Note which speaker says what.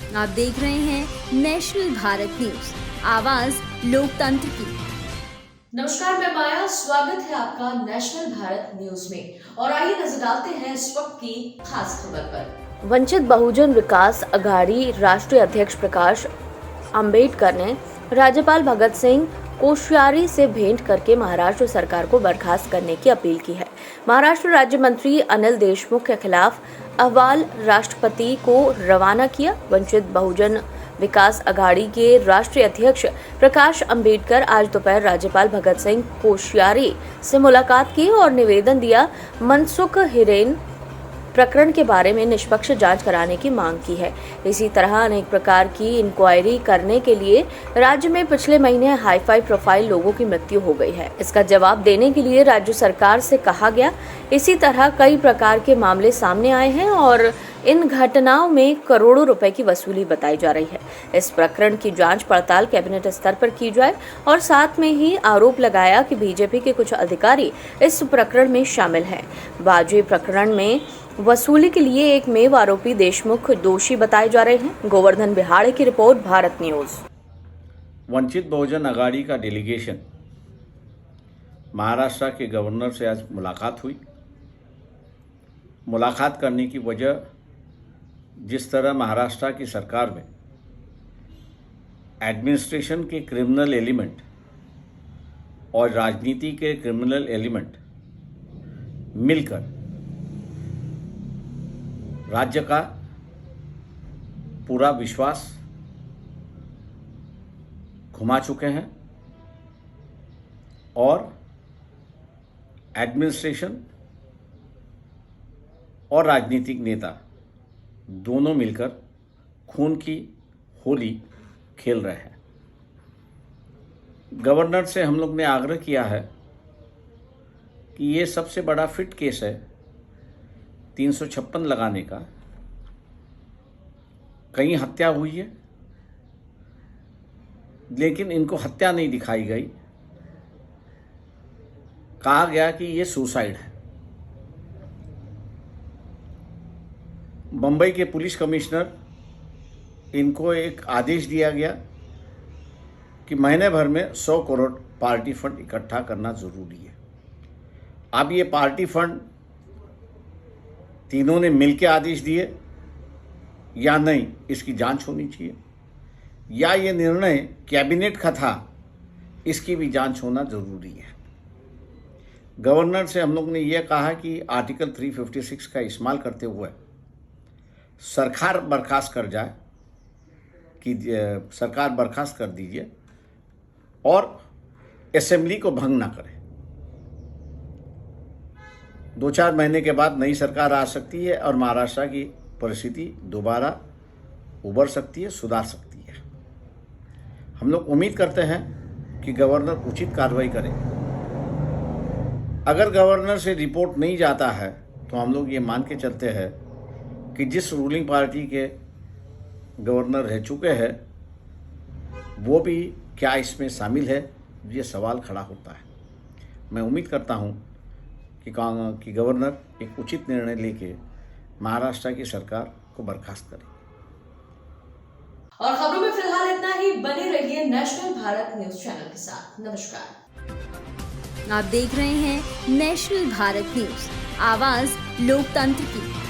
Speaker 1: आप देख रहे हैं नेशनल भारत न्यूज, आवाज लोकतंत्र की।
Speaker 2: नमस्कार, मैं माया। स्वागत है आपका नेशनल भारत न्यूज में और आइए नजर डालते हैं इस वक्त की खास खबर पर।
Speaker 3: वंचित बहुजन विकास अघाड़ी राष्ट्रीय अध्यक्ष प्रकाश अंबेडकर ने राज्यपाल भगत सिंह कोश्यारी से भेंट करके महाराष्ट्र सरकार को बर्खास्त करने की अपील की है। महाराष्ट्र राज्य मंत्री अनिल देशमुख के खिलाफ अहवाल राष्ट्रपति को रवाना किया। वंचित बहुजन विकास अघाड़ी के राष्ट्रीय अध्यक्ष प्रकाश अंबेडकर आज दोपहर राज्यपाल भगत सिंह कोश्यारी से मुलाकात की और निवेदन दिया। मनसुख हिरेन प्रकरण के बारे में निष्पक्ष जांच कराने की मांग की है। इसी तरह अनेक प्रकार की इंक्वायरी करने के लिए राज्य में पिछले महीने हाई प्रोफाइल लोगों की मृत्यु हो गई है। इसका जवाब देने के लिए राज्य सरकार से कहा गया। इसी तरह कई प्रकार के मामले सामने आए हैं और इन घटनाओं में करोड़ों रुपए की वसूली बताई जा रही है। इस प्रकरण की जांच पड़ताल कैबिनेट स्तर पर की जाए और साथ में ही आरोप लगाया कि बीजेपी के कुछ अधिकारी इस प्रकरण में शामिल हैं। बाजी प्रकरण में वसूली के लिए एक मेव आरोपी देशमुख दोषी बताए जा रहे हैं। गोवर्धन बिहाड़े की रिपोर्ट, भारत न्यूज।
Speaker 4: वंचित बहुजन अघाड़ी का डेलीगेशन महाराष्ट्र के गवर्नर से आज मुलाकात हुई। मुलाकात करने की वजह, जिस तरह महाराष्ट्र की सरकार में एडमिनिस्ट्रेशन के क्रिमिनल एलिमेंट और राजनीति के क्रिमिनल एलिमेंट मिलकर राज्य का पूरा विश्वास घुमा चुके हैं और एडमिनिस्ट्रेशन और राजनीतिक नेता दोनों मिलकर खून की होली खेल रहे हैं। गवर्नर से हम लोग ने आग्रह किया है कि ये सबसे बड़ा फिट केस है 356 लगाने का। कहीं हत्या हुई है लेकिन इनको हत्या नहीं दिखाई गई। कहा गया कि ये सुसाइड है। बम्बई के पुलिस कमिश्नर, इनको एक आदेश दिया गया कि महीने भर में 100 करोड़ पार्टी फंड इकट्ठा करना ज़रूरी है। अब ये पार्टी फंड तीनों ने मिलकर आदेश दिए या नहीं, इसकी जांच होनी चाहिए, या ये निर्णय कैबिनेट का था, इसकी भी जांच होना ज़रूरी है। गवर्नर से हम लोग ने यह कहा कि आर्टिकल 356 का इस्तेमाल करते हुए सरकार बर्खास्त कर जाए, कि सरकार बर्खास्त कर दीजिए और असेंबली को भंग ना करे। 2-4 महीने के बाद नई सरकार आ सकती है और महाराष्ट्र की परिस्थिति दोबारा उभर सकती है, सुधार सकती है। हम लोग उम्मीद करते हैं कि गवर्नर उचित कार्रवाई करे। अगर गवर्नर से रिपोर्ट नहीं जाता है तो हम लोग ये मान के चलते हैं कि जिस रूलिंग पार्टी के गवर्नर रह चुके हैं वो भी क्या इसमें शामिल है, ये सवाल खड़ा होता है। मैं उम्मीद करता हूँ कि गवर्नर एक उचित निर्णय लेके महाराष्ट्र की सरकार को बर्खास्त करे।
Speaker 2: और खबरों में फिलहाल इतना ही। बने रहिए नेशनल भारत न्यूज चैनल के साथ। नमस्कार।
Speaker 1: आप देख रहे हैं नेशनल भारत न्यूज, आवाज लोकतंत्र की।